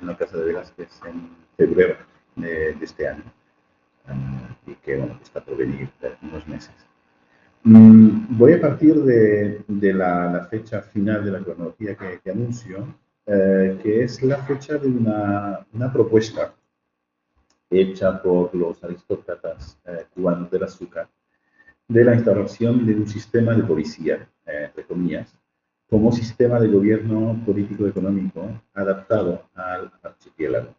en la Casa de Velázquez en febrero de este año y que bueno, está por venir en unos meses. Voy a partir de la fecha final de la cronología que anuncio, que es la fecha de una propuesta hecha por los aristócratas cubanos del azúcar, de la instauración de un sistema de policía, entre comillas, como sistema de gobierno político-económico adaptado al archipiélago.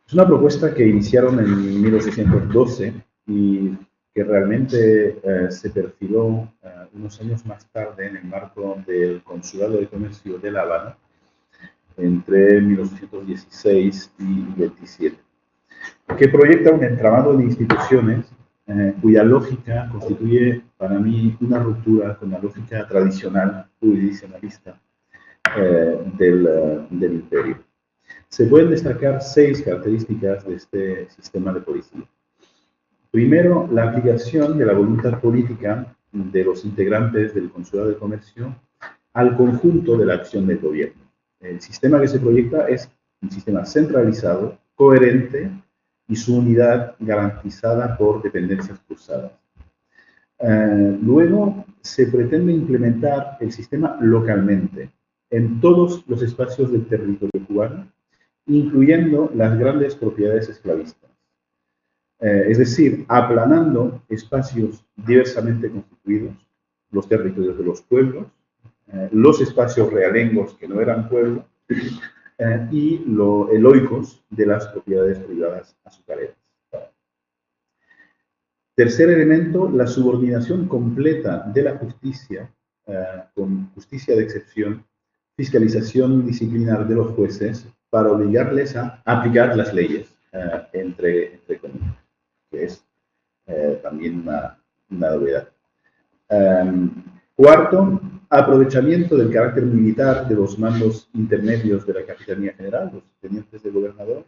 Es una propuesta que iniciaron en 1812 y que realmente se perfiló unos años más tarde en el marco del Consulado de Comercio de La Habana entre 1816 y 27, que proyecta un entramado de instituciones cuya lógica constituye para mí una ruptura con la lógica tradicional jurisdiccionalista del imperio. Se pueden destacar 6 características de este sistema de policía. Primero, la aplicación de la voluntad política de los integrantes del Consulado de Comercio al conjunto de la acción del gobierno. El sistema que se proyecta es un sistema centralizado, coherente y su unidad garantizada por dependencias cruzadas. Luego, se pretende implementar el sistema localmente en todos los espacios del territorio cubano, incluyendo las grandes propiedades esclavistas. Es decir, aplanando espacios diversamente constituidos, los territorios de los pueblos, los espacios realengos que no eran pueblos, y los eloicos de las propiedades privadas azucareras. Tercer elemento, la subordinación completa de la justicia, con justicia de excepción, fiscalización disciplinar de los jueces, para obligarles a aplicar las leyes, entre comillas, que es también una novedad. Cuarto, aprovechamiento del carácter militar de los mandos intermedios de la Capitanía General, los tenientes de gobernador,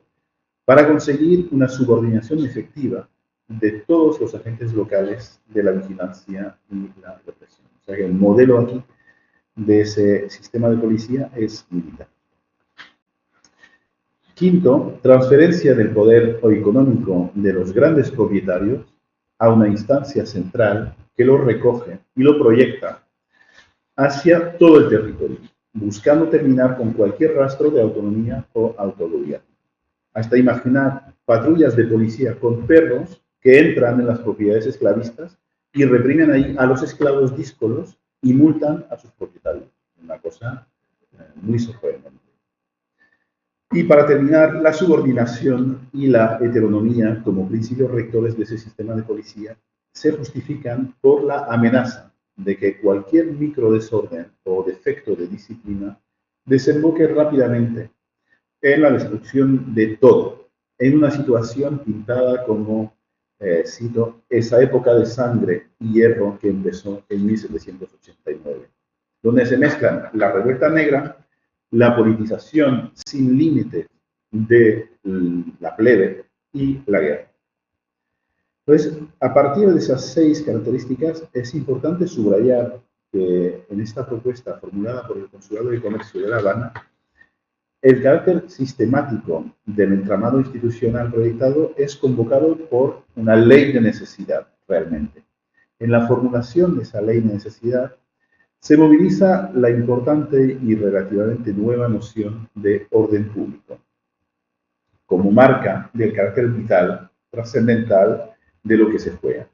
para conseguir una subordinación efectiva de todos los agentes locales de la vigilancia y la represión. O sea que el modelo aquí de ese sistema de policía es militar. Quinto, transferencia del poder económico de los grandes propietarios a una instancia central que lo recoge y lo proyecta hacia todo el territorio, buscando terminar con cualquier rastro de autonomía o autogobierno. Hasta imaginar patrullas de policía con perros que entran en las propiedades esclavistas y reprimen ahí a los esclavos díscolos y multan a sus propietarios. Una cosa muy sorprendente. Y para terminar, la subordinación y la heteronomía como principios rectores de ese sistema de policía se justifican por la amenaza de que cualquier microdesorden o defecto de disciplina desemboque rápidamente en la destrucción de todo, en una situación pintada como, cito, esa época de sangre y hierro que empezó en 1789, donde se mezclan la revuelta negra, la politización sin límite de la plebe y la guerra. Entonces, a partir de esas 6 características, es importante subrayar que en esta propuesta formulada por el Consulado de Comercio de La Habana, el carácter sistemático del entramado institucional proyectado es convocado por una ley de necesidad, realmente. En la formulación de esa ley de necesidad, se moviliza la importante y relativamente nueva noción de orden público, como marca del carácter vital, trascendental, de lo que se juega.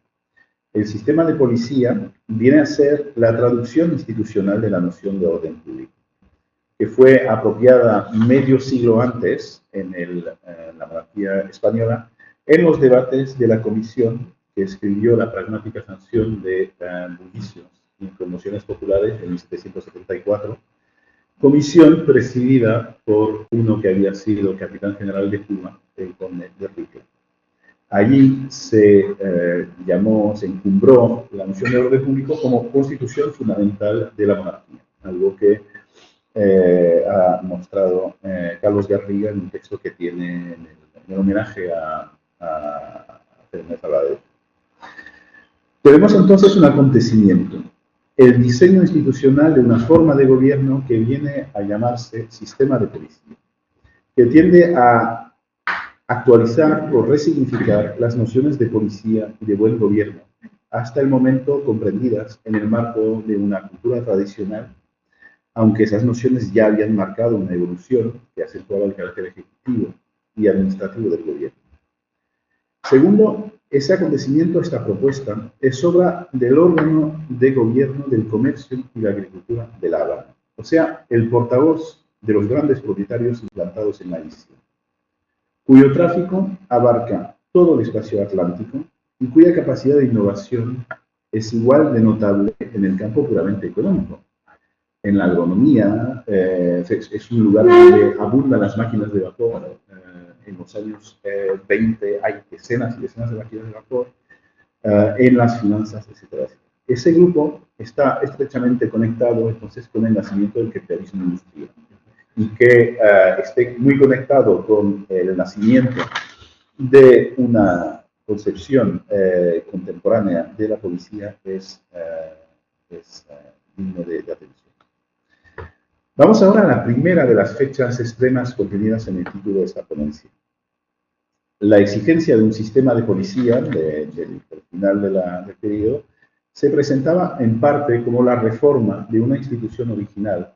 El sistema de policía viene a ser la traducción institucional de la noción de orden público, que fue apropiada medio siglo antes en la monarquía española en los debates de la comisión que escribió la pragmática sanción de bulicios y promociones populares en 1774, comisión presidida por uno que había sido capitán general de Cuba, el conde de Rique. Allí se encumbró la noción de orden público como constitución fundamental de la monarquía, algo que ha mostrado Carlos Garriga en un texto que tiene en el homenaje a Fernández Valadez. Tenemos entonces un acontecimiento, el diseño institucional de una forma de gobierno que viene a llamarse sistema de policía, que tiende a actualizar o resignificar las nociones de policía y de buen gobierno, hasta el momento comprendidas en el marco de una cultura tradicional, aunque esas nociones ya habían marcado una evolución que acentuaba el carácter ejecutivo y administrativo del gobierno. Segundo, ese acontecimiento, esta propuesta, es obra del órgano de gobierno del comercio y la agricultura de La Habana, o sea, el portavoz de los grandes propietarios implantados en la isla, cuyo tráfico abarca todo el espacio atlántico y cuya capacidad de innovación es igual de notable en el campo puramente económico. En la agronomía, es un lugar donde abundan las máquinas de vapor. En los años 20 hay decenas y decenas de máquinas de vapor. En las finanzas, etcétera. Ese grupo está estrechamente conectado entonces con el nacimiento del capitalismo industrial, y que esté muy conectado con el nacimiento de una concepción contemporánea de la policía es digno de atención. Vamos ahora a la primera de las fechas extremas contenidas en el título de esta ponencia. La exigencia de un sistema de policía del final del periodo se presentaba en parte como la reforma de una institución original,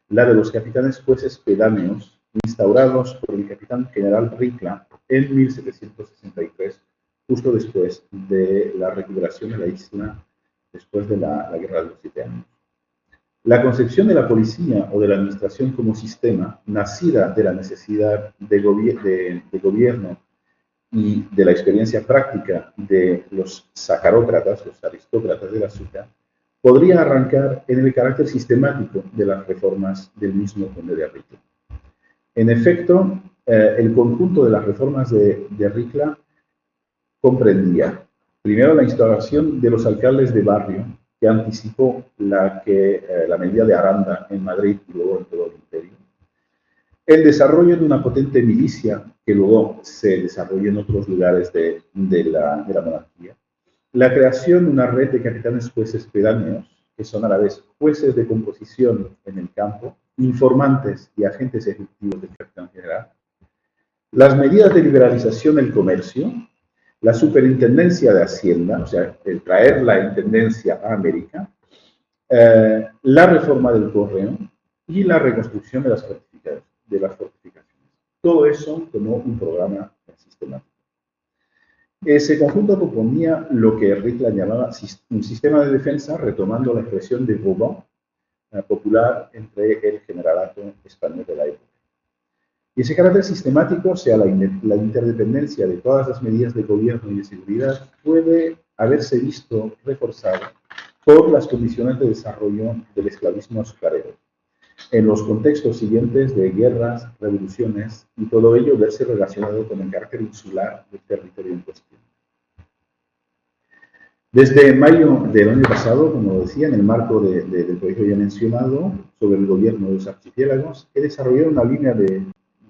la de los capitanes jueces pedáneos, instaurados por el capitán general Ricla en 1763, justo después de la recuperación de la isla, después de la Guerra de los 7 años. La concepción de la policía o de la administración como sistema, nacida de la necesidad de gobierno y de la experiencia práctica de los sacarócratas, los aristócratas del azúcar, podría arrancar en el carácter sistemático de las reformas del mismo conde de Ricla. En efecto, el conjunto de las reformas de Ricla comprendía, primero, la instauración de los alcaldes de barrio, que anticipó la medida de Aranda en Madrid y luego en todo el imperio, el desarrollo de una potente milicia, que luego se desarrolló en otros lugares de la monarquía, la creación de una red de capitanes jueces pedáneos, que son a la vez jueces de composición en el campo, informantes y agentes ejecutivos del capitán general, las medidas de liberalización del comercio, la superintendencia de Hacienda, o sea, el traer la intendencia a América, la reforma del correo y la reconstrucción de las fortificaciones. Todo eso como un programa sistemático. Ese conjunto proponía lo que Ricla llamaba un sistema de defensa, retomando la expresión de Vauban, popular entre el generalato español de la época. Y ese carácter sistemático, o sea, la interdependencia de todas las medidas de gobierno y de seguridad, puede haberse visto reforzado por las condiciones de desarrollo del esclavismo azucarero, en los contextos siguientes de guerras, revoluciones, y todo ello verse relacionado con el carácter insular del territorio en cuestión. Desde mayo del año pasado, como decía, en el marco del proyecto ya mencionado sobre el gobierno de los archipiélagos, he desarrollado una línea de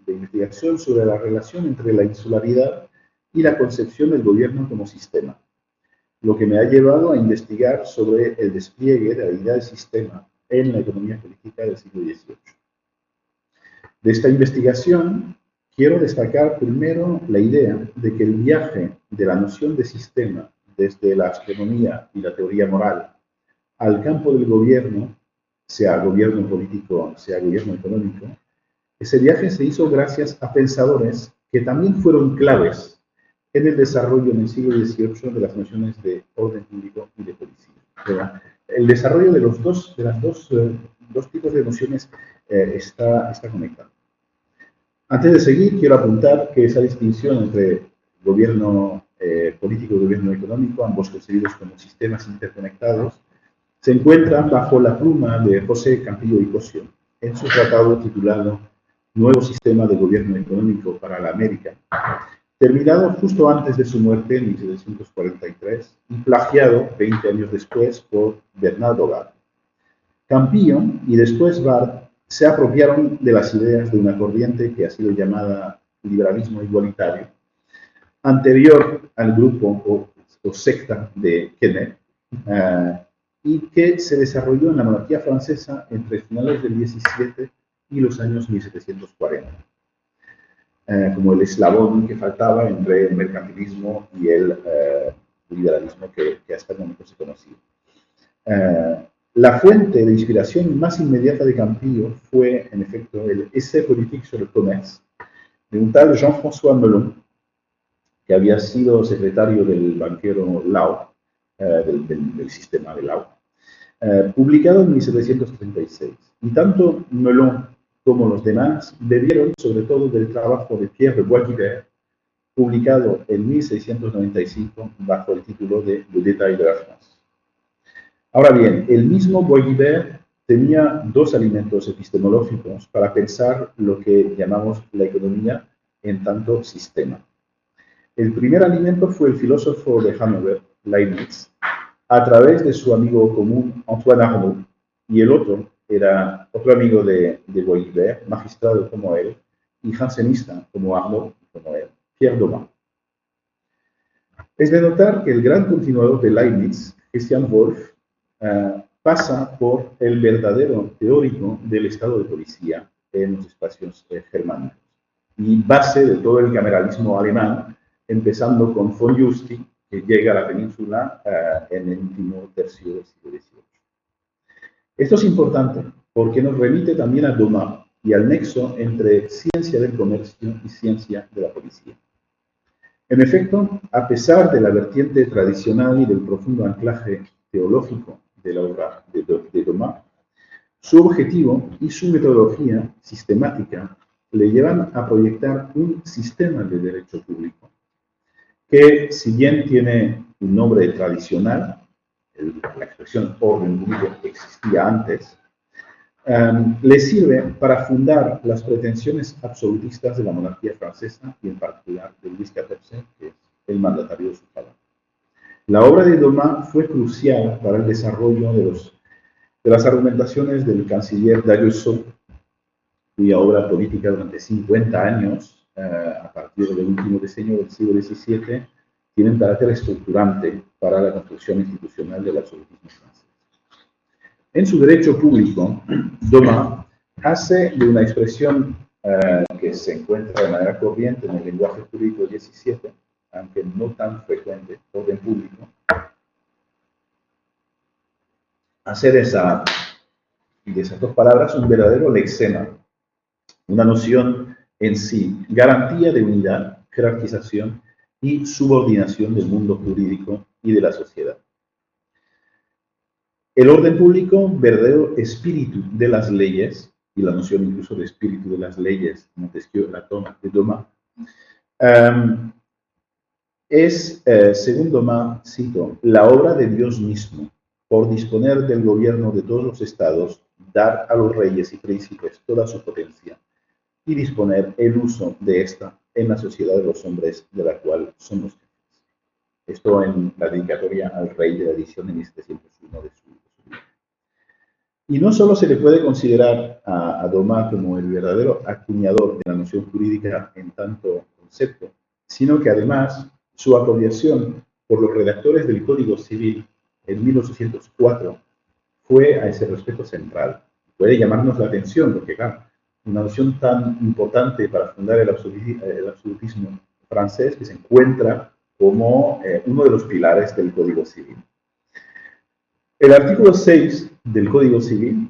investigación sobre la relación entre la insularidad y la concepción del gobierno como sistema, lo que me ha llevado a investigar sobre el despliegue de la idea de sistema en la economía política del siglo XVIII. De esta investigación quiero destacar primero la idea de que el viaje de la noción de sistema desde la astronomía y la teoría moral al campo del gobierno, sea gobierno político, sea gobierno económico, ese viaje se hizo gracias a pensadores que también fueron claves en el desarrollo en el siglo XVIII de las nociones de orden público y de policía. ¿Verdad? El desarrollo de los dos tipos de nociones está conectado. Antes de seguir, quiero apuntar que esa distinción entre gobierno político y gobierno económico, ambos concebidos como sistemas interconectados, se encuentra bajo la pluma de José Campillo y Cosio en su tratado titulado Nuevo Sistema de Gobierno Económico para la América, terminado justo antes de su muerte en 1743 y plagiado 20 años después por Bernardo Bard. Campillo y después Bard se apropiaron de las ideas de una corriente que ha sido llamada liberalismo igualitario, anterior al grupo o secta de Kenneth, y que se desarrolló en la monarquía francesa entre finales del XVII y los años 1740. como el eslabón que faltaba entre el mercantilismo y el liberalismo que hasta el momento se conocía. La fuente de inspiración más inmediata de Campillo fue, en efecto, el Essai politique sur le commerce de un tal Jean-François Melon, que había sido secretario del banquero Lau, del sistema de Lau, publicado en 1736. Y tanto Melon como los demás bebieron sobre todo del trabajo de Pierre de Bois-Guilbert, publicado en 1695 bajo el título de Le Détail de la France. Ahora bien, el mismo Bois-Guilbert tenía dos alimentos epistemológicos para pensar lo que llamamos la economía en tanto sistema. El primer alimento fue el filósofo de Hannover, Leibniz, a través de su amigo común Antoine Arnauld, y el otro era otro amigo de Bois-Guilbert, magistrado como él, y jansenista como Arnauld y como él, Pierre Domas. Es de notar que el gran continuador de Leibniz, Christian Wolff, pasa por el verdadero teórico del estado de policía en los espacios germánicos y base de todo el cameralismo alemán, empezando con von Giusti, que llega a la península en el último tercio del siglo XVIII. Esto es importante porque nos remite también a Domas y al nexo entre ciencia del comercio y ciencia de la policía. En efecto, a pesar de la vertiente tradicional y del profundo anclaje teológico de la obra de Domas, su objetivo y su metodología sistemática le llevan a proyectar un sistema de derecho público que, si bien tiene un nombre tradicional, la expresión orden público existía antes, le sirve para fundar las pretensiones absolutistas de la monarquía francesa y en particular de Luis XIV, que es el mandatario de su padre. La obra de Domas fue crucial para el desarrollo de las argumentaciones del canciller D'Aguesseau, cuya obra política durante 50 años, a partir del último diseño del siglo XVII, tiene un carácter estructurante para la construcción institucional del absolutismo francés. En su derecho público, Domas hace de una expresión que se encuentra de manera corriente en el lenguaje jurídico XVII, aunque no tan frecuente, orden público, hacer de esas dos palabras un verdadero lexema, una noción en sí, garantía de unidad, jerarquización y subordinación del mundo jurídico y de la sociedad. El orden público, verdadero espíritu de las leyes, y la noción incluso de espíritu de las leyes, Montesquieu la toma de Domas, es, según Domas, cito, la obra de Dios mismo, por disponer del gobierno de todos los estados, dar a los reyes y príncipes toda su potencia, y disponer el uso de esta en la sociedad de los hombres de la cual somos jefes. Esto en la dedicatoria al rey de la edición de 1701 de su libro. Y no solo se le puede considerar a Domas como el verdadero acuñador de la noción jurídica en tanto concepto, sino que además su apropiación por los redactores del Código Civil en 1804 fue a ese respecto central. Puede llamarnos la atención, porque claro, una noción tan importante para fundar el absolutismo francés que se encuentra como uno de los pilares del Código Civil. El artículo 6 del Código Civil,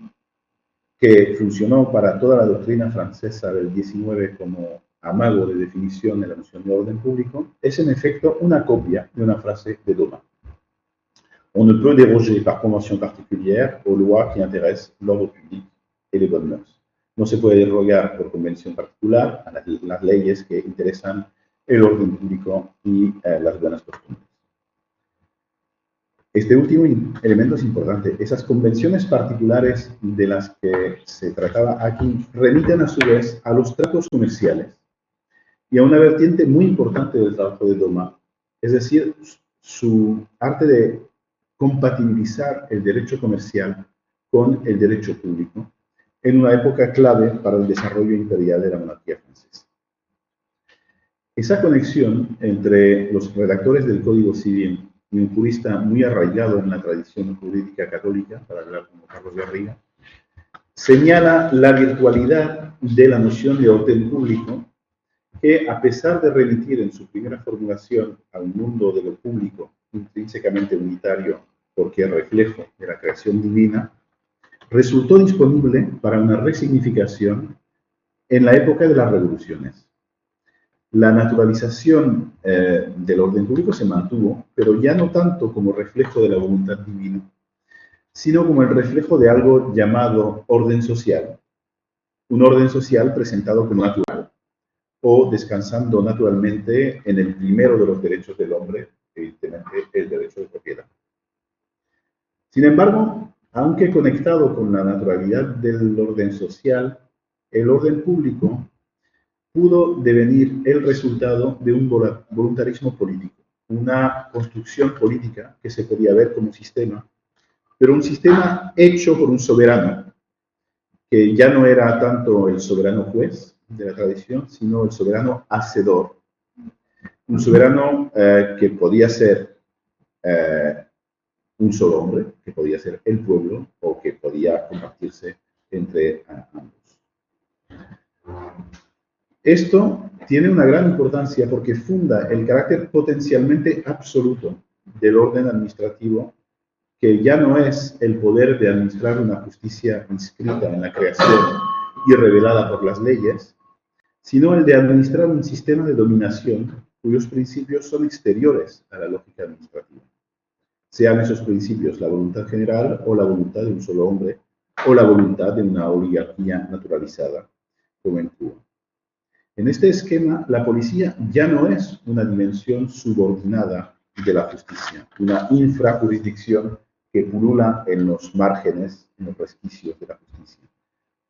que funcionó para toda la doctrina francesa del XIX como amago de definición de la noción de orden público, es en efecto una copia de una frase de Domas. On ne peut déroger par convention particulière aux lois qui intéressent l'ordre public et les bonnes mœurs. No se puede derogar por convención particular a las leyes que interesan el orden público y las buenas costumbres. Este último elemento es importante. Esas convenciones particulares de las que se trataba aquí remiten a su vez a los tratos comerciales y a una vertiente muy importante del trabajo de Domas, es decir, su arte de compatibilizar el derecho comercial con el derecho público en una época clave para el desarrollo imperial de la monarquía francesa. Esa conexión entre los redactores del Código Civil y un jurista muy arraigado en la tradición jurídica católica, para hablar como Carlos Garriga, señala la virtualidad de la noción de orden público que, a pesar de remitir en su primera formulación a un mundo de lo público intrínsecamente unitario porque es reflejo de la creación divina, resultó disponible para una resignificación en la época de las revoluciones. La naturalización del orden público se mantuvo, pero ya no tanto como reflejo de la voluntad divina, sino como el reflejo de algo llamado orden social, un orden social presentado como natural, o descansando naturalmente en el primero de los derechos del hombre, evidentemente el derecho de propiedad. Sin embargo, aunque conectado con la naturalidad del orden social, el orden público pudo devenir el resultado de un voluntarismo político, una construcción política que se podía ver como sistema, pero un sistema hecho por un soberano, que ya no era tanto el soberano juez de la tradición, sino el soberano hacedor. Un soberano que podía ser un solo hombre, que podía ser el pueblo, o que podía compartirse entre ambos. Esto tiene una gran importancia porque funda el carácter potencialmente absoluto del orden administrativo, que ya no es el poder de administrar una justicia inscrita en la creación y revelada por las leyes, sino el de administrar un sistema de dominación cuyos principios son exteriores a la lógica administrativa. Sean esos principios la voluntad general o la voluntad de un solo hombre o la voluntad de una oligarquía naturalizada, como en Cuba. En este esquema, la policía ya no es una dimensión subordinada de la justicia, una infrajurisdicción que pulula en los márgenes, en los resquicios de la justicia,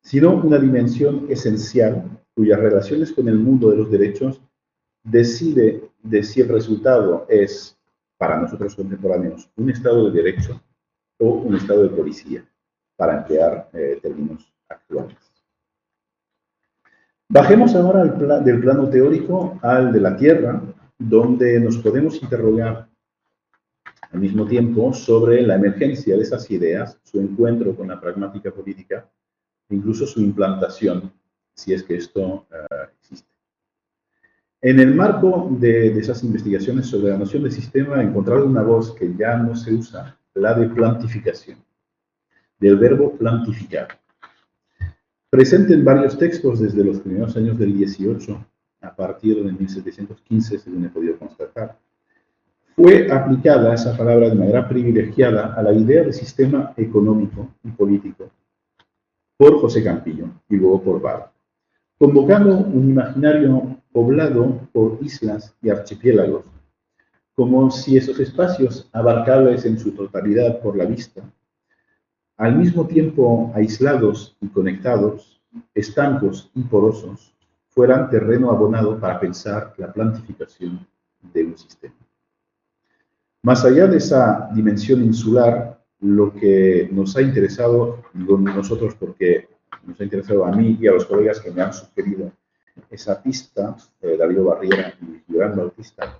sino una dimensión esencial cuyas relaciones con el mundo de los derechos decide de si el resultado es, para nosotros contemporáneos, un estado de derecho o un estado de policía, para emplear términos actuales. Bajemos ahora del plano teórico al de la tierra, donde nos podemos interrogar al mismo tiempo sobre la emergencia de esas ideas, su encuentro con la pragmática política, e incluso su implantación, si es que esto existe. En el marco de esas investigaciones sobre la noción de sistema, he encontrado una voz que ya no se usa, la de plantificación, del verbo plantificar. Presente en varios textos desde los primeros años del 18, a partir de 1715, según he podido constatar, fue aplicada esa palabra de manera privilegiada a la idea de sistema económico y político por José Campillo y luego por Bar, convocando un imaginario poblado por islas y archipiélagos, como si esos espacios abarcables en su totalidad por la vista, al mismo tiempo aislados y conectados, estancos y porosos, fueran terreno abonado para pensar la plantificación de un sistema. Más allá de esa dimensión insular, lo que nos ha interesado, digo nosotros porque nos ha interesado a mí y a los colegas que me han sugerido esa pista, Darío Barriera y Joan Bautista,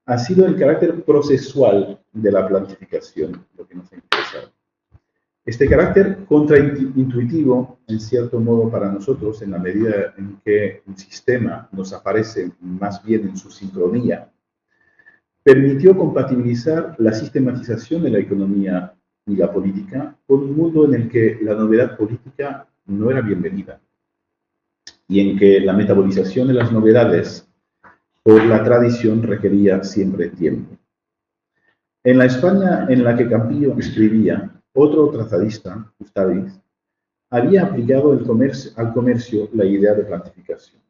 ha sido el carácter procesual de la plantificación, lo que nos ha interesado. Este carácter contraintuitivo, en cierto modo para nosotros, en la medida en que un sistema nos aparece más bien en su sincronía, permitió compatibilizar la sistematización de la economía y la política con un mundo en el que la novedad política no era bienvenida y en que la metabolización de las novedades por la tradición requería siempre tiempo. En la España en la que Campillo escribía, otro trazadista, Gustavix, había aplicado al comercio la idea de plantificación.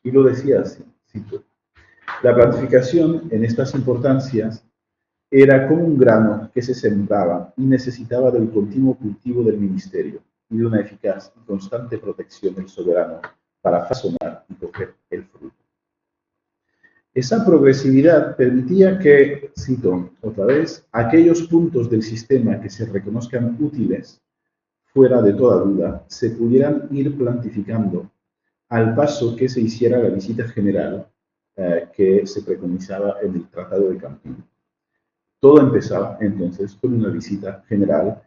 Y lo decía así, cito: la plantificación en estas importancias era como un grano que se sembraba y necesitaba del continuo cultivo del ministerio y de una eficaz y constante protección del soberano para fasonar y coger el fruto. Esa progresividad permitía que, cito otra vez, aquellos puntos del sistema que se reconozcan útiles, fuera de toda duda, se pudieran ir plantificando al paso que se hiciera la visita general que se preconizaba en el Tratado de Campillo. Todo empezaba entonces con una visita general,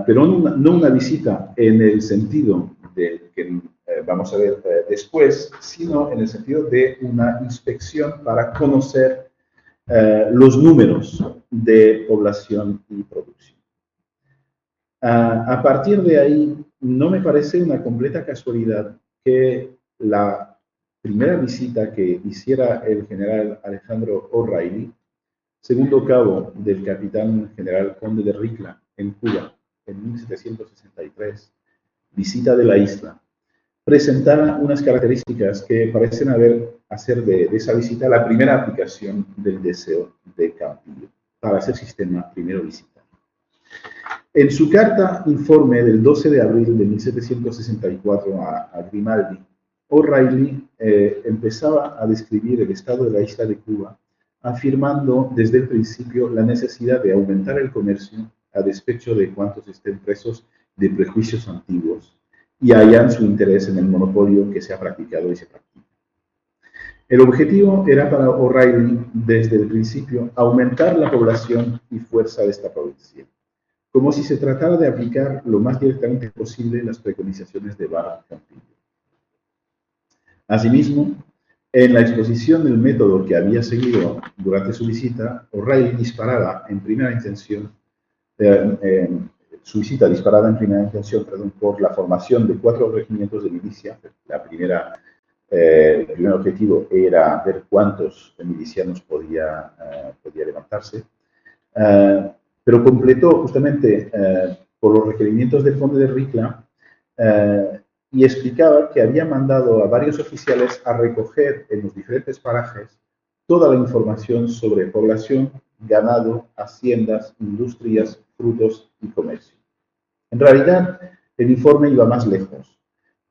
pero no una visita en el sentido de que vamos a ver después, sino en el sentido de una inspección para conocer los números de población y producción. A partir de ahí, no me parece una completa casualidad que la primera visita que hiciera el general Alejandro O'Reilly, segundo cabo del capitán general Conde de Ricla en Cuba en 1763, visita de la isla, presentara unas características que parecen hacer de esa visita la primera aplicación del deseo de Campillo para ese sistema primero visita. En su carta informe del 12 de abril de 1764 a Grimaldi, O'Reilly empezaba a describir el estado de la isla de Cuba, afirmando desde el principio la necesidad de aumentar el comercio a despecho de cuantos estén presos de prejuicios antiguos y hallan su interés en el monopolio que se ha practicado y se practica. El objetivo era para O'Reilly, desde el principio, aumentar la población y fuerza de esta provincia, como si se tratara de aplicar lo más directamente posible las preconizaciones de Barra Campillo. Asimismo, en la exposición del método que había seguido durante su visita, O'Reilly disparaba en primera intención, por la formación de 4 regimientos de milicia. El primer objetivo era ver cuántos milicianos podía levantarse, pero completó justamente por los requerimientos del Conde de Ricla y explicaba que había mandado a varios oficiales a recoger en los diferentes parajes toda la información sobre población, ganado, haciendas, industrias, frutos y comercio. En realidad, el informe iba más lejos.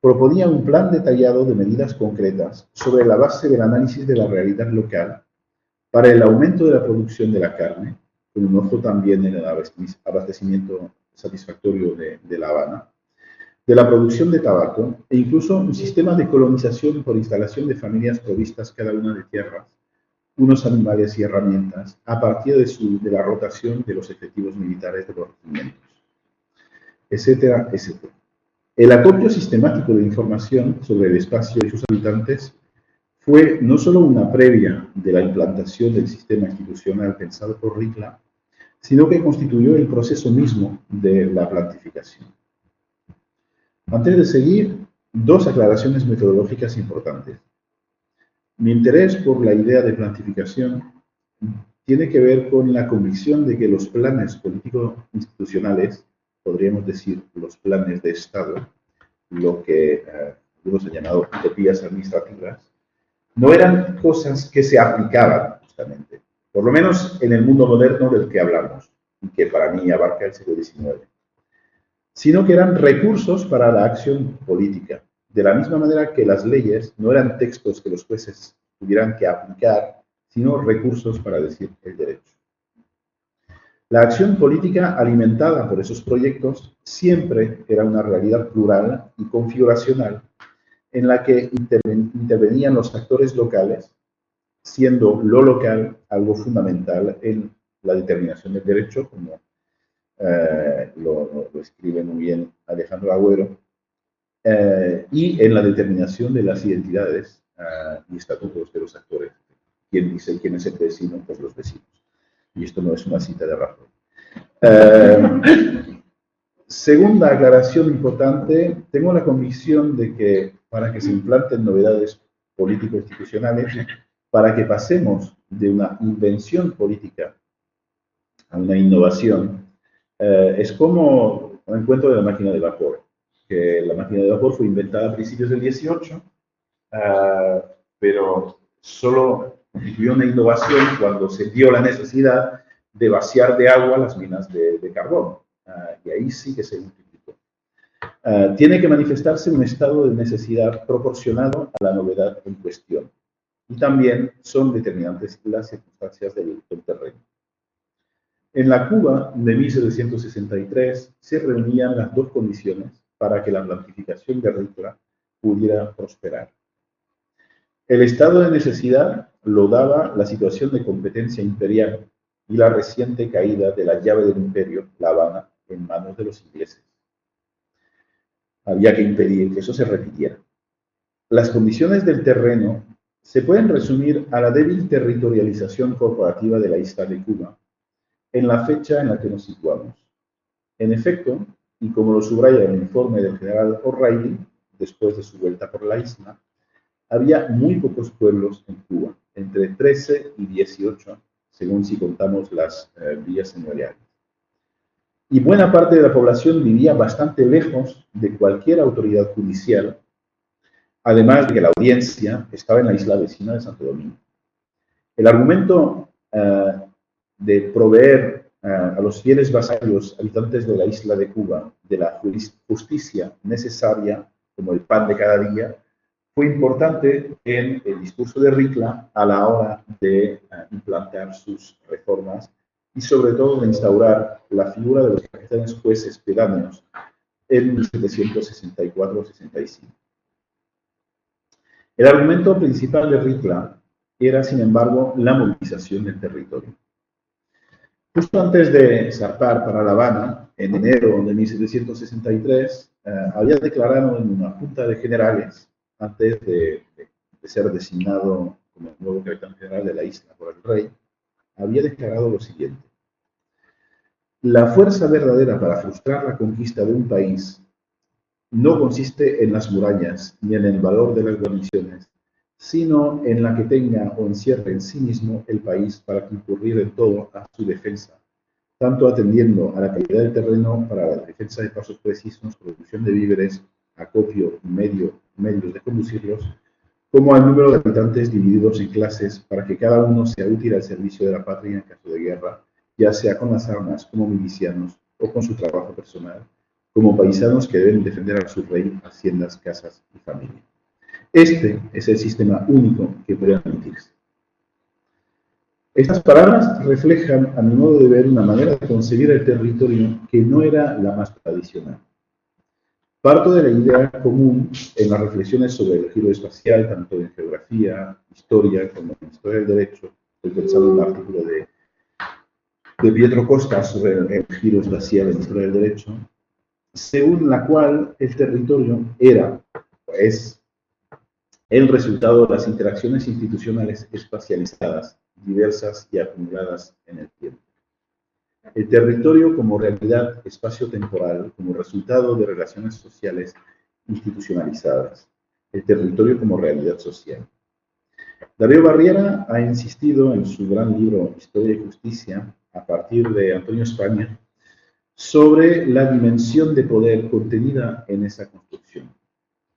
Proponía un plan detallado de medidas concretas sobre la base del análisis de la realidad local para el aumento de la producción de la carne, con un ojo también en el abastecimiento satisfactorio de La Habana, de la producción de tabaco e incluso un sistema de colonización por instalación de familias provistas cada una de tierras, unos animales y herramientas a partir de la rotación de los efectivos militares de los regimientos, etcétera, etcétera. El acopio sistemático de información sobre el espacio y sus habitantes fue no solo una previa de la implantación del sistema institucional pensado por Ricla, sino que constituyó el proceso mismo de la plantificación. Antes de seguir, 2 aclaraciones metodológicas importantes. Mi interés por la idea de plantificación tiene que ver con la convicción de que los planes político-institucionales, podríamos decir los planes de Estado, lo que algunos han llamado utopías administrativas, no eran cosas que se aplicaban justamente, por lo menos en el mundo moderno del que hablamos, y que para mí abarca el siglo XIX, sino que eran recursos para la acción política, de la misma manera que las leyes no eran textos que los jueces tuvieran que aplicar, sino recursos para decir el derecho. La acción política alimentada por esos proyectos siempre era una realidad plural y configuracional en la que intervenían los actores locales, siendo lo local algo fundamental en la determinación del derecho, como lo escribe muy bien Alejandro Agüero, y en la determinación de las identidades y estatutos de los actores. ¿Quién dice quién es el vecino? Pues los vecinos. Y esto no es una cita de Rajoy. Segunda aclaración importante, tengo la convicción de que para que se implanten novedades político-institucionales, para que pasemos de una invención política a una innovación, es como un encuentro de la máquina de vapor, que la máquina de vapor fue inventada a principios del 18, pero solo constituyó una innovación cuando se dio la necesidad de vaciar de agua las minas de carbón, y ahí sí que se multiplicó. Tiene que manifestarse un estado de necesidad proporcionado a la novedad en cuestión, y también son determinantes las circunstancias del terreno. En la Cuba de 1763 se reunían las 2 condiciones para que la plantificación de Ricla pudiera prosperar. El estado de necesidad lo daba la situación de competencia imperial y la reciente caída de la llave del imperio, La Habana, en manos de los ingleses. Había que impedir que eso se repitiera. Las condiciones del terreno se pueden resumir a la débil territorialización corporativa de la isla de Cuba en la fecha en la que nos situamos. En efecto, y como lo subraya el informe del general O'Reilly, después de su vuelta por la isla, había muy pocos pueblos en Cuba, entre 13 y 18, según si contamos las villas señoriales. Y buena parte de la población vivía bastante lejos de cualquier autoridad judicial, además de que la audiencia estaba en la isla vecina de Santo Domingo. El argumento de proveer a los fieles vasallos habitantes de la isla de Cuba de la justicia necesaria, como el pan de cada día, fue importante en el discurso de Ricla a la hora de implantar sus reformas y sobre todo de instaurar la figura de los capitanes jueces pedáneos en 1764-65. El argumento principal de Ricla era, sin embargo, la movilización del territorio. Justo antes de zarpar para La Habana, en enero de 1763, había declarado en una junta de generales, antes de ser designado como nuevo capitán general de la isla por el rey, había declarado lo siguiente: la fuerza verdadera para frustrar la conquista de un país no consiste en las murallas ni en el valor de las guarniciones, sino en la que tenga o encierre en sí mismo el país para concurrir en todo a su defensa, tanto atendiendo a la calidad del terreno para la defensa de pasos precisos, producción de víveres, acopio y medios de conducirlos, como al número de habitantes divididos en clases para que cada uno sea útil al servicio de la patria en caso de guerra, ya sea con las armas como milicianos o con su trabajo personal, como paisanos que deben defender a su rey, haciendas, casas y familia. Este es el sistema único que puede admitirse. Estas palabras reflejan, a mi modo de ver, una manera de concebir el territorio que no era la más tradicional. Parto de la idea común en las reflexiones sobre el giro espacial, tanto en geografía, historia, como en historia del derecho. Estoy pensando en un artículo de Pietro Costa sobre el giro espacial en historia del derecho, según la cual el territorio era, es, el resultado de las interacciones institucionales espacializadas, diversas y acumuladas en el tiempo. El territorio como realidad espacio-temporal, como resultado de relaciones sociales institucionalizadas. El territorio como realidad social. Darío Barriera ha insistido en su gran libro Historia y Justicia, a partir de Antonio España, sobre la dimensión de poder contenida en esa construcción.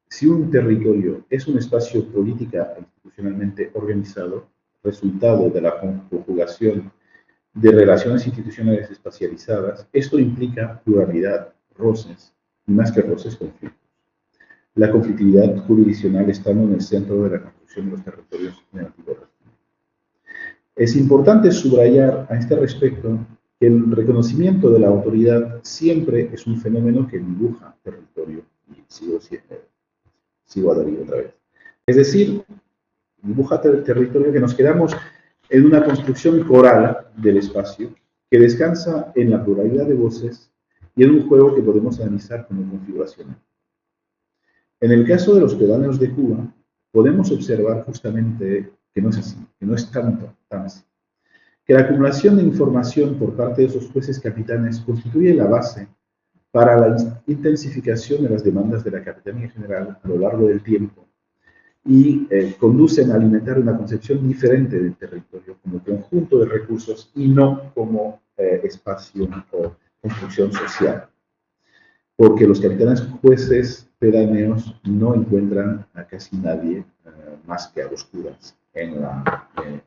Si un territorio es un espacio política e institucionalmente organizado, resultado de la conjugación de relaciones institucionales espacializadas, esto implica pluralidad, roces, y más que roces, conflictos. La conflictividad jurisdiccional estando en el centro de la construcción de los territorios en el antiguo régimen. Es importante subrayar a este respecto que el reconocimiento de la autoridad siempre es un fenómeno que dibuja territorio, y sigo a Darío otra vez. Es decir, dibuja territorio que nos quedamos en una construcción coral del espacio que descansa en la pluralidad de voces y en un juego que podemos analizar como configuración. En el caso de los pedáneos de Cuba, podemos observar justamente que no es así, que no es tan así. Que la acumulación de información por parte de esos jueces capitanes constituye la base para la intensificación de las demandas de la Capitanía General a lo largo del tiempo y conducen a alimentar una concepción diferente del territorio como conjunto de recursos y no como espacio o construcción social. Porque los capitanes jueces pedáneos no encuentran a casi nadie más que a los curas en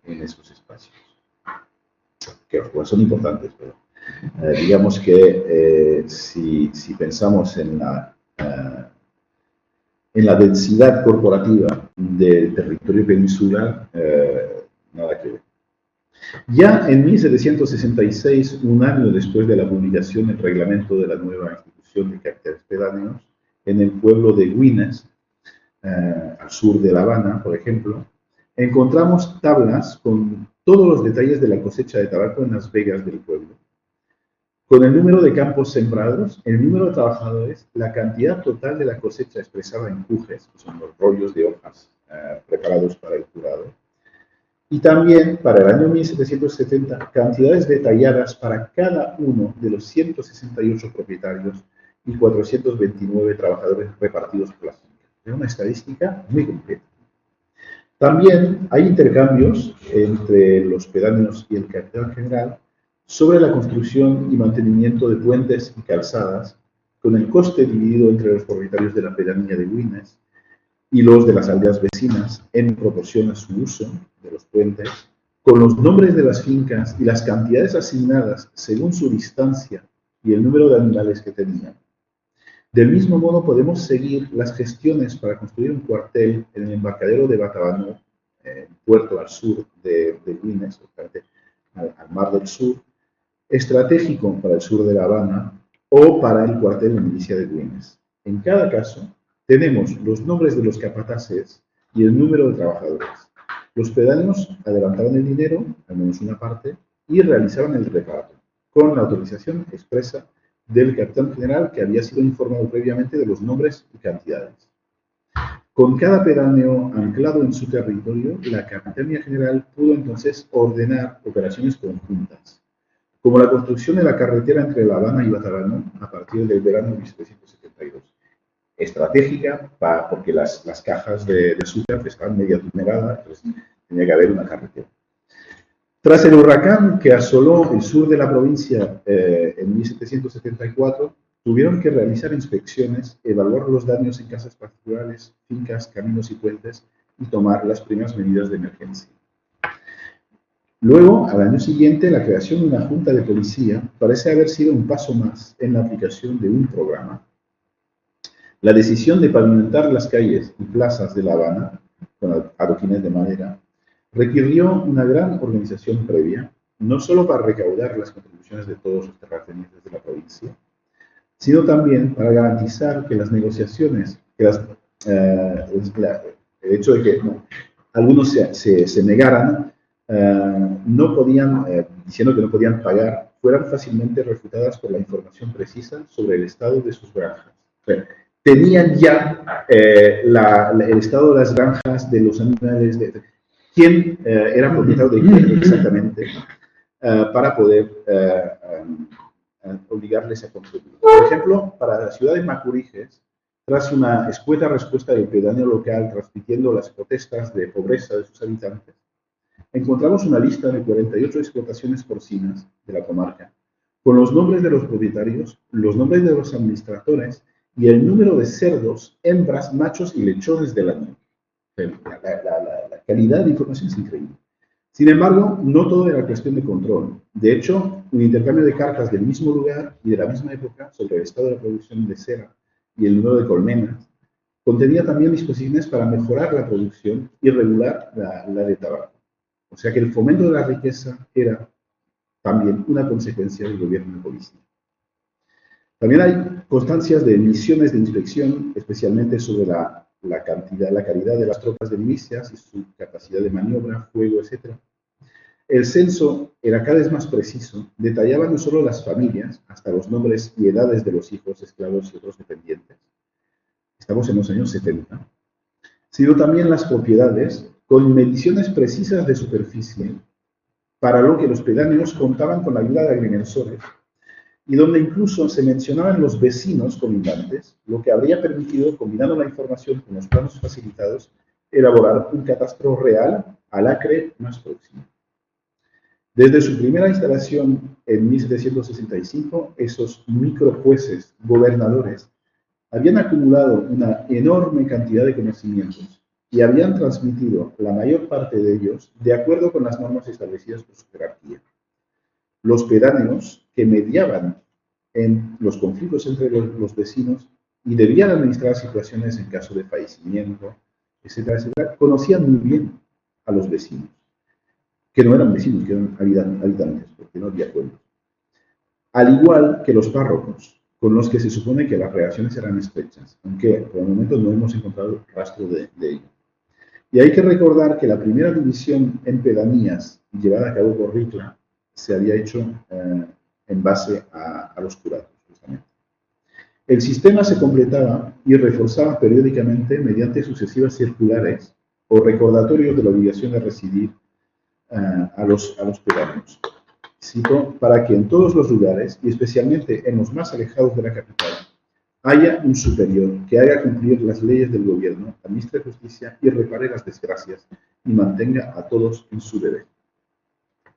esos espacios. Que los curas son importantes, pero digamos que si pensamos en la densidad corporativa del territorio peninsular, nada que ver. Ya en 1766, un año después de la publicación del reglamento de la nueva institución de capitanes pedáneos, en el pueblo de Güines, al sur de La Habana, por ejemplo, encontramos tablas con todos los detalles de la cosecha de tabaco en las vegas del pueblo. con el número de campos sembrados, el número de trabajadores, la cantidad total de la cosecha expresada en cujes, que son los rollos de hojas preparados para el curado, y también para el año 1770 cantidades detalladas para cada uno de los 168 propietarios y 429 trabajadores repartidos por la finca. Es una estadística muy completa. También hay intercambios entre los pedáneos y el capitán general sobre la construcción y mantenimiento de puentes y calzadas, con el coste dividido entre los propietarios de la pedanía de Güines y los de las aldeas vecinas en proporción a su uso de los puentes, con los nombres de las fincas y las cantidades asignadas según su distancia y el número de animales que tenían. Del mismo modo, podemos seguir las gestiones para construir un cuartel en el embarcadero de Batabanó, puerto al sur de Güines, al Mar del Sur, estratégico para el sur de La Habana o para el cuartel de milicia de Güines. En cada caso, tenemos los nombres de los capataces y el número de trabajadores. Los pedáneos adelantaban el dinero, al menos una parte, y realizaban el reparto, con la autorización expresa del capitán general, que había sido informado previamente de los nombres y cantidades. Con cada pedáneo anclado en su territorio, la Capitanía General pudo entonces ordenar operaciones conjuntas, como la construcción de la carretera entre La Habana y Batabanó a partir del verano de 1772. Estratégica porque las cajas de azúcar estaban medio tuneladas, entonces tenía que haber una carretera. Tras el huracán que asoló el sur de la provincia en 1774, tuvieron que realizar inspecciones, evaluar los daños en casas particulares, fincas, caminos y puentes y tomar las primeras medidas de emergencia. Luego, al año siguiente, la creación de una junta de policía parece haber sido un paso más en la aplicación de un programa. La decisión de pavimentar las calles y plazas de La Habana con adoquines de madera requirió una gran organización previa, no solo para recaudar las contribuciones de todos los terratenientes de la provincia, sino también para garantizar que las negociaciones, el hecho de que algunos se negaran, no podían, diciendo que no podían pagar, fueran fácilmente refutadas por la información precisa sobre el estado de sus granjas. Tenían ya el estado de las granjas, de los animales, quién era propietario de qué exactamente, para poder obligarles a contribuir. Por ejemplo, para la ciudad de Macuriges, tras una escueta respuesta del pedáneo local transmitiendo las protestas de pobreza de sus habitantes, encontramos una lista de 48 explotaciones porcinas de la comarca, con los nombres de los propietarios, los nombres de los administradores y el número de cerdos, hembras, machos y lechones del año. La calidad de información es increíble. Sin embargo, no todo era cuestión de control. De hecho, un intercambio de cartas del mismo lugar y de la misma época sobre el estado de la producción de cera y el número de colmenas contenía también disposiciones para mejorar la producción y regular la de tabaco. O sea que el fomento de la riqueza era también una consecuencia del gobierno de policía. También hay constancias de misiones de inspección, especialmente sobre la calidad de las tropas de milicias y su capacidad de maniobra, fuego, etc. El censo era cada vez más preciso, detallaba no solo las familias, hasta los nombres y edades de los hijos, esclavos y otros dependientes. Estamos en los años 70. Sino también las propiedades, con mediciones precisas de superficie, para lo que los pedáneos contaban con la ayuda de agrimensores, y donde incluso se mencionaban los vecinos colindantes, lo que habría permitido, combinando la información con los planos facilitados, elaborar un catastro real al acre más próximo. Desde su primera instalación en 1765, esos microjueces gobernadores habían acumulado una enorme cantidad de conocimientos y habían transmitido la mayor parte de ellos de acuerdo con las normas establecidas por su jerarquía. Los pedáneos, que mediaban en los conflictos entre los vecinos y debían administrar situaciones en caso de fallecimiento, etcétera, etcétera, conocían muy bien a los vecinos, que no eran vecinos, que eran habitantes, porque no había pueblos. Al igual que los párrocos, con los que se supone que las relaciones eran estrechas, aunque por el momento no hemos encontrado rastro de ello. Y hay que recordar que la primera división en pedanías llevada a cabo por Ricla se había hecho en base a los curatos, justamente. El sistema se completaba y reforzaba periódicamente mediante sucesivas circulares o recordatorios de la obligación de residir a los peregrinos. Cito, para que en todos los lugares, y especialmente en los más alejados de la capital, haya un superior que haga cumplir las leyes del gobierno, administre justicia y repare las desgracias y mantenga a todos en su deber.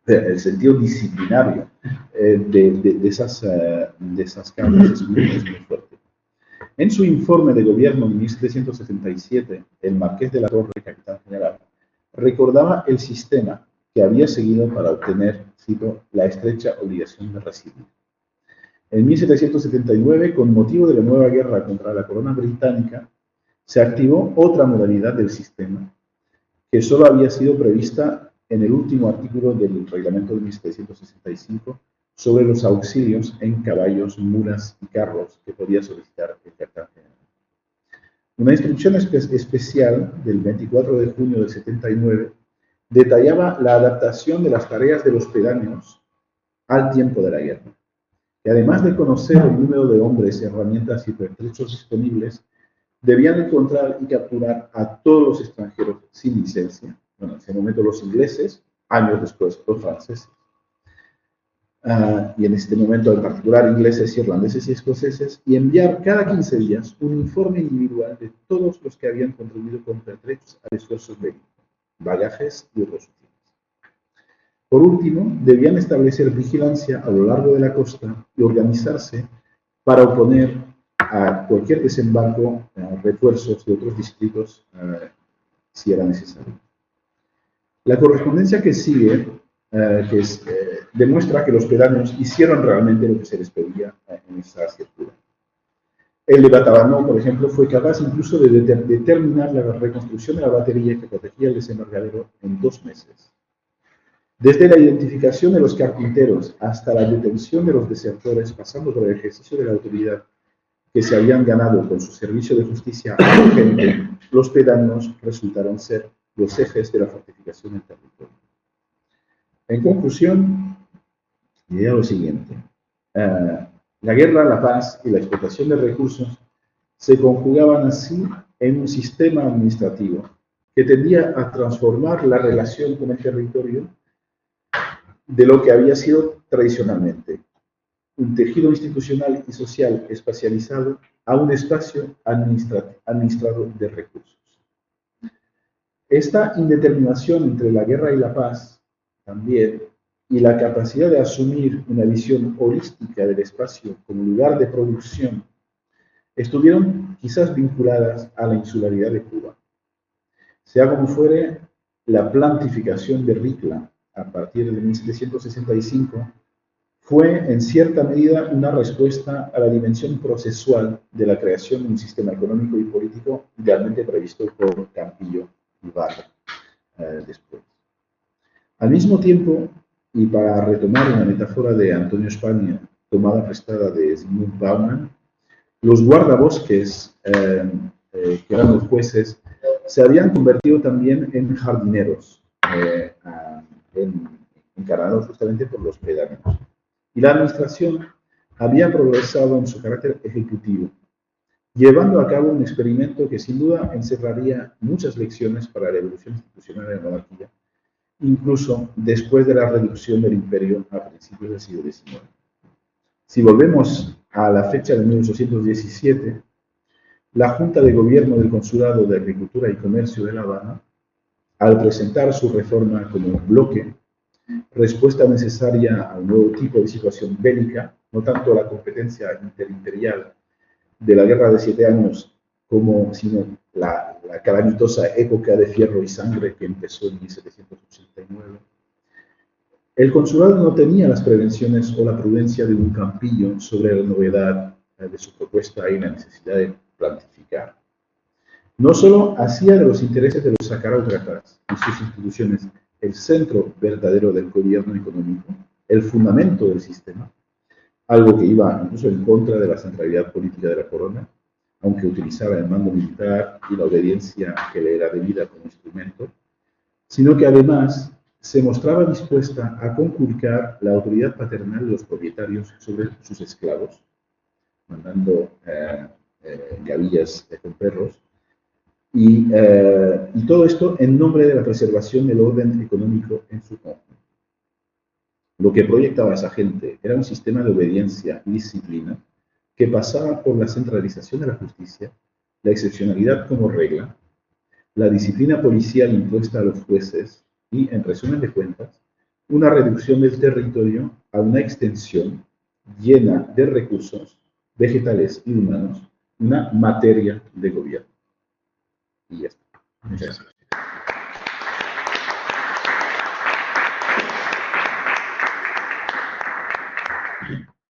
El sentido disciplinario de esas causas es muy fuerte. En su informe de gobierno en 1777, el Marqués de la Torre, capitán general, recordaba el sistema que había seguido para obtener, cito, la estrecha obligación de residir. En 1779, con motivo de la nueva guerra contra la corona británica, se activó otra modalidad del sistema que solo había sido prevista en el último artículo del reglamento de 1765 sobre los auxilios en caballos, mulas y carros que podía solicitar el capitán general. Una instrucción especial del 24 de junio del 79 detallaba la adaptación de las tareas de los pedáneos al tiempo de la guerra, que además de conocer el número de hombres, herramientas y pertrechos disponibles, debían encontrar y capturar a todos los extranjeros sin licencia, bueno, en ese momento los ingleses, años después los franceses, y en este momento en particular ingleses, irlandeses y escoceses, y enviar cada 15 días un informe individual de todos los que habían contribuido con pertrechos al esfuerzo bélico, bagajes y otros útiles. Por último, debían establecer vigilancia a lo largo de la costa y organizarse para oponer a cualquier desembarco refuerzos de otros distritos si era necesario. La correspondencia que sigue demuestra que los pedáneos hicieron realmente lo que se les pedía en esa circular. El de Batabanó, por ejemplo, fue capaz incluso de determinar la reconstrucción de la batería que protegía el desembarcadero en 2 meses. Desde la identificación de los carpinteros hasta la detención de los desertores, pasando por el ejercicio de la autoridad que se habían ganado con su servicio de justicia urgente, los pedáneos resultaron ser los ejes de la fortificación del territorio. En conclusión, diría lo siguiente. La guerra, la paz y la explotación de recursos se conjugaban así en un sistema administrativo que tendía a transformar la relación con el territorio de lo que había sido tradicionalmente un tejido institucional y social espacializado a un espacio administrado de recursos. Esta indeterminación entre la guerra y la paz también, y la capacidad de asumir una visión holística del espacio como lugar de producción, estuvieron quizás vinculadas a la insularidad de Cuba. Sea como fuere, la plantificación de Ricla a partir de 1765 fue en cierta medida una respuesta a la dimensión procesual de la creación de un sistema económico y político idealmente previsto por Campillo y Barra después. Al mismo tiempo, y para retomar una metáfora de Antonio España tomada prestada de Zygmunt Bauman, los guardabosques, que eran los jueces, se habían convertido también en jardineros, encarnados justamente por los pedáneos. Y la administración había progresado en su carácter ejecutivo, llevando a cabo un experimento que sin duda encerraría muchas lecciones para la evolución institucional de la monarquía, incluso después de la reducción del imperio a principios del siglo XIX. Si volvemos a la fecha de 1817, la Junta de Gobierno del Consulado de Agricultura y Comercio de La Habana, al presentar su reforma como un bloque, respuesta necesaria a un nuevo tipo de situación bélica, no tanto la competencia interimperial de la Guerra de 7 años, sino la calamitosa época de fierro y sangre que empezó en 1789. El consulado no tenía las prevenciones o la prudencia de un Campillo sobre la novedad de su propuesta y la necesidad de plantificar. No solo hacía de los intereses de los sacarócratas y sus instituciones el centro verdadero del gobierno económico, el fundamento del sistema, algo que iba incluso en contra de la centralidad política de la corona, aunque utilizaba el mando militar y la obediencia que le era debida como instrumento, sino que además se mostraba dispuesta a conculcar la autoridad paternal de los propietarios sobre sus esclavos, mandando gavillas con perros, y todo esto en nombre de la preservación del orden económico en su conjunto. Lo que proyectaba esa gente era un sistema de obediencia y disciplina que pasaba por la centralización de la justicia, la excepcionalidad como regla, la disciplina policial impuesta a los jueces y, en resumen de cuentas, una reducción del territorio a una extensión llena de recursos vegetales y humanos, una materia de gobierno. Y ya está. Muchas gracias.